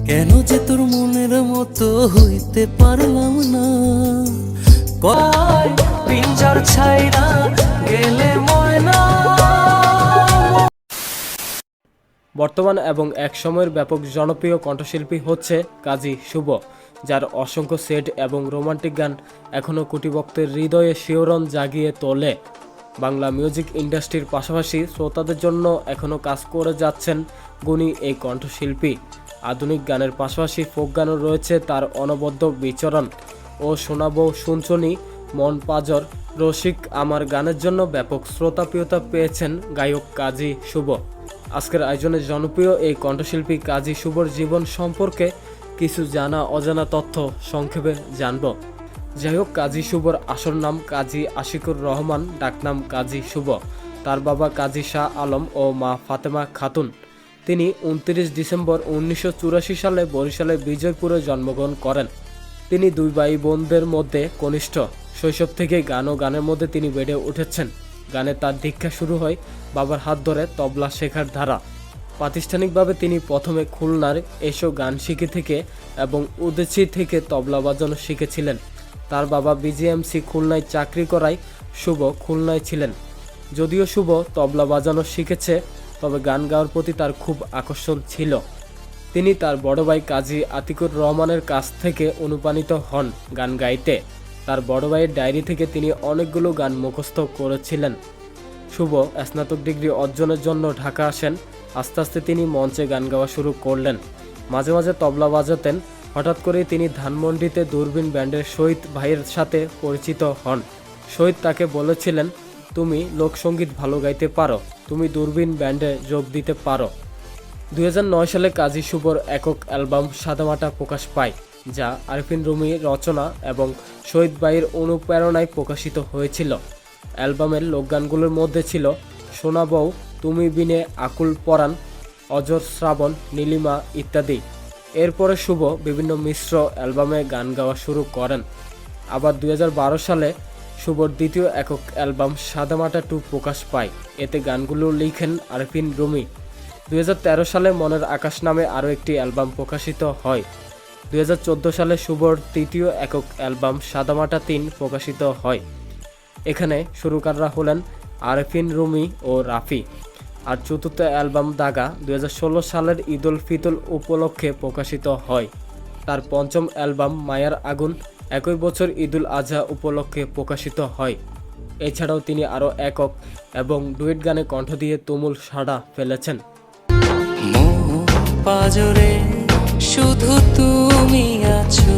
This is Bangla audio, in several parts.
কেন যে তোর মনের মতো হইতে পারলাম না, কয় পিঞ্জর ছাইরা গেলে ময়না। বর্তমান এবং এক সময়ের ব্যাপক জনপ্রিয় কণ্ঠশিল্পী হচ্ছে কাজী শুভ, যার অসংখ্য সেট এবং রোমান্টিক গান এখনও কোটি ভক্তের হৃদয়ে শিহরণ জাগিয়ে তোলে। বাংলা মিউজিক ইন্ডাস্ট্রির পাশাপাশি শ্রোতাদের জন্য এখনও কাজ করে যাচ্ছেন গুণী এই কণ্ঠশিল্পী। আধুনিক গানের পাশাপাশি ফোক গানও রয়েছে তার অনবদ্য বিচরণ। ও শোনাবো শুনছনি, মন পাজর, রসিক আমার গানের জন্য ব্যাপক শ্রোতাপ্রিয়তা পেয়েছেন গায়ক কাজী শুভ। আজকের আয়োজনে জনপ্রিয় এই কণ্ঠশিল্পী কাজী শুভর জীবন সম্পর্কে কিছু জানা অজানা তথ্য সংক্ষেপে জানব। যাই হোক, কাজী শুভর আসল নাম কাজী আশিকুর রহমান, ডাকনাম কাজী শুভ। তার বাবা কাজী শাহ আলম ও মা ফাতেমা খাতুন। তিনি 29 ডিসেম্বর 1984 সালে বরিশালের বিজয়পুরে জন্মগ্রহণ করেন। তিনি দুই ভাই বোনদের মধ্যে কনিষ্ঠ। শৈশব থেকেই গান ও গানের মধ্যে তিনি বেড়ে উঠেছেন। গানে তার দীক্ষা শুরু হয় বাবার হাত ধরে তবলা শেখার ধারা। প্রাতিষ্ঠানিকভাবে তিনি প্রথমে খুলনার এসো গান শিখে থেকে এবং উদয়চি থেকে তবলা বাজানো শিখেছিলেন। তার বাবা বিজিএমসি খুলনায় চাকরি করায় শুভ খুলনায় ছিলেন। যদিও শুভ তবলা বাজানো শিখেছে, তবে গান গাওয়ার প্রতি তার খুব আকর্ষণ ছিল। তিনি তার বড় ভাই কাজী আতিকুর রহমানের কাছ থেকে অনুপ্রাণিত হন গান গাইতে। তার বড় ভাইয়ের ডায়েরি থেকে তিনি অনেকগুলো গান মুখস্থ করেছিলেন। শুভ স্নাতক ডিগ্রি অর্জনের জন্য ঢাকা আসেন। আস্তে আস্তে তিনি মঞ্চে গান গাওয়া শুরু করলেন। মাঝে মাঝে তবলা বাজাতেন। হঠাৎ করেই তিনি ধানমন্ডিতে দূরবীন ব্যান্ডের শহীদ ভাইয়ের সাথে পরিচিত হন। শহীদ তাকে বলেছিলেন, তুমি লোকসঙ্গীত ভালো গাইতে পারো, তুমি দূরবীন ব্যান্ডে যোগ দিতে পারো। 2009 সালে কাজী শুভর একক অ্যালবাম সাদামাটা প্রকাশ পায়, যা আরিফিন রুমি রচনা এবং শহীদ ভাইয়ের অনুপ্রেরণায় প্রকাশিত হয়েছিল। অ্যালবামের লোকগানগুলোর মধ্যে ছিল সোনা বউ, তুমি বিনে আকুল পরাণ, অজর শ্রাবণ, নীলিমা ইত্যাদি। এরপরে শুভ বিভিন্ন মিশ্র অ্যালবামে গান গাওয়া শুরু করেন। আবার 2012 সালে শুভর দ্বিতীয় একক অ্যালবাম সাদামাটা 2 প্রকাশ পায়। এতে গানগুলো লিখেন আরিফিন রুমি। 2013 সালে মনের আকাশ নামে আরও একটি অ্যালবাম প্রকাশিত হয়। 2014 সালে শুভর তৃতীয় একক অ্যালবাম সাদামাটা 3 প্রকাশিত হয়। এখানে সুরকাররা হলেন আরিফিন রুমি ও রাফি। আর চতুর্থ অ্যালবাম দাগা 2016 সালের ঈদ উল ফিতর উপলক্ষে প্রকাশিত হয়। তার পঞ্চম অ্যালবাম মায়ার আগুন একই বছর ঈদ উল আজহা উপলক্ষে প্রকাশিত হয়। এছাড়াও তিনি আরও একক এবং ডুয়েট গানে কণ্ঠ দিয়ে তুমুল সাড়া ফেলেছেন। পাজরে শুধু তুমি আছো,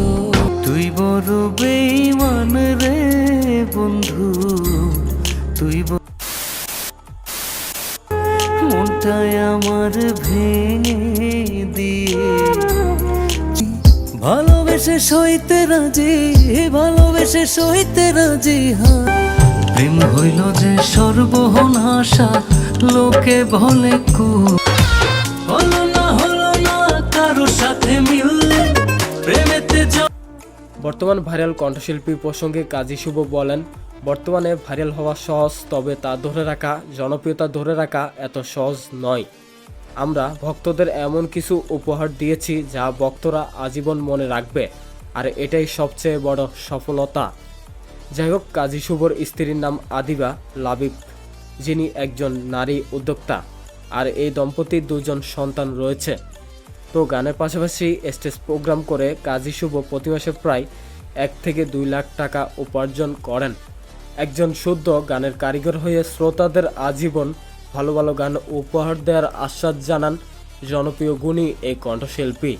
তুই বড় বেঈমান রে বন্ধু, তুই মনটাই আমার ভেঙে দিয়ে ভালোবেসে সইতে রাজি, ভালোবেসে সইতে রাজি। প্রেম হইল যে সর্বনাশা, লোকে বলে কু হলো না কারো সাথে মিললে প্রেমেতে। বর্তমান ভাইরাল কণ্ঠশিল্পী প্রসঙ্গে কাজী শুভ বলেন, বর্তমানে ভাইরাল হওয়া সহজ, তবে তা ধরে রাখা, জনপ্রিয়তা ধরে রাখা এত সহজ নয়। আমরা ভক্তদের এমন কিছু উপহার দিয়েছি যা ভক্তরা আজীবন মনে রাখবে, আর এটাই সবচেয়ে বড় সফলতা। যাই হোক, কাজী শুভর স্ত্রীর নাম আদিবা লাবিব, যিনি একজন নারী উদ্যোক্তা, আর এই দম্পতির 2 জন সন্তান রয়েছে। তো গানের পাশাপাশি স্টেজ প্রোগ্রাম করে কাজী শুভ প্রতি মাসে প্রায় 1 থেকে 2 লাখ টাকা উপার্জন করেন। একজন শুদ্ধ গানের কারিগর হয়ে শ্রোতাদের আজীবন ভালো ভালো গান উপহার দেওয়ার আশ্বাস জানান জনপ্রিয় গুণী এই কণ্ঠশিল্পী।